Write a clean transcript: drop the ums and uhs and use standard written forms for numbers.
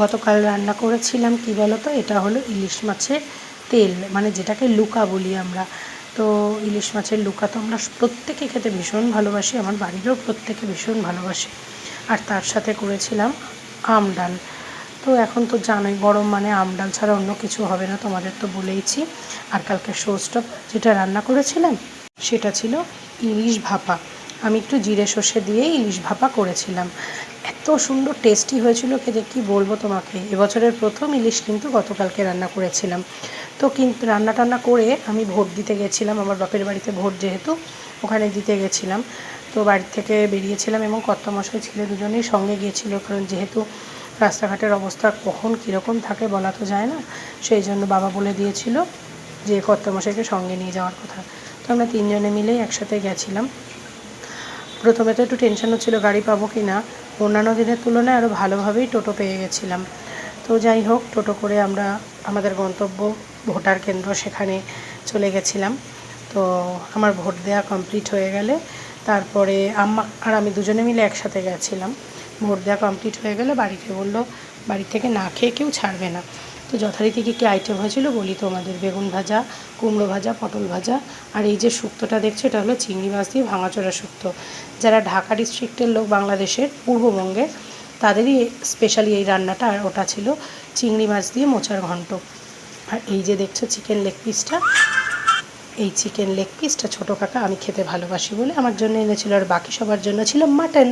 গতকাল রান্না করেছিলাম কি বলো তো, এটা হলো ইলিশ মাছের তেল, মানে যেটাকে লুকা বলি আমরা। তো ইলিশ মাছের লুকা তো আমরা প্রত্যেকে খেতে ভীষণ ভালোবাসি, আমার বাড়িরও প্রত্যেকে ভীষণ ভালোবাসে। আর তার সাথে করেছিলাম আম ডাল। তো এখন তো জানোই গরম মানে আম ডাল ছাড়া অন্য কিছু হবে না, তোমাদের তো বলেইছি। আর কালকে শোস্টপ যেটা রান্না করেছিলাম সেটা ছিল ইলিশ ভাপা। আমি একটু জিরে সর্ষে দিয়েই ইলিশ ভাপা করেছিলাম। এত সুন্দর টেস্টি হয়েছিল খেতে, কী বলবো তোমাকে। এবছরের প্রথম ইলিশ কিন্তু গতকালকে রান্না করেছিলাম। তো কিন্তু রান্না টান্না করে আমি ভোট দিতে গেছিলাম, আমার বাপের বাড়িতে ভোট যেহেতু, ওখানে দিতে গেছিলাম। তো বাড়ি থেকে বেরিয়েছিলাম এবং কর্তামশাই ছেলে দুজনেই সঙ্গে গিয়েছিল, কারণ যেহেতু রাস্তাঘাটের অবস্থা কখন কীরকম থাকে বলা তো যায় না, সেই জন্য বাবা বলে দিয়েছিল যে কর্তামশাইকে সঙ্গে নিয়ে যাওয়ার কথা। তো আমরা তিনজনে মিলেই একসাথে গেছিলাম। প্রথমে তো একটু টেনশন হচ্ছিলো গাড়ি পাবো কি না, অন্যান্য দিনের তুলনায় আরও ভালোভাবেই টোটো পেয়ে গেছিলাম। তো যাই হোক, টোটো করে আমরা আমাদের গন্তব্য ভোটার কেন্দ্র সেখানে চলে গেছিলাম। তো আমার ভোট দেওয়া কমপ্লিট হয়ে গেলে তারপরে আম্মা আর আমি দুজনে মিলে একসাথে গেছিলাম। ভোট দেওয়া কমপ্লিট হয়ে গেলে বাড়িতে বললো বাড়ি থেকে না খেয়ে কেউ ছাড়বে না। তো যথারীতি কী কী আইটেম হয়েছিল বলি তোমাদের: বেগুন ভাজা, কুমড়ো ভাজা, পটল ভাজা, আর এই যে শুক্তোটা দেখছো এটা হলো চিংড়ি মাছ দিয়ে ভাঙাচোরা শুক্তো। যারা ঢাকা ডিস্ট্রিক্টের লোক, বাংলাদেশের পূর্ববঙ্গের, তাদেরই স্পেশালি এই রান্নাটা। আর ওটা ছিল চিংড়ি মাছ দিয়ে মোচার ঘন্ট। আর এই যে দেখছো চিকেন লেগ পিসটা, এই চিকেন লেগ পিসটা ছোটো কাকা আমি খেতে ভালোবাসি বলে আমার জন্য এনেছিল, আর বাকি সবার জন্য ছিল মাটন।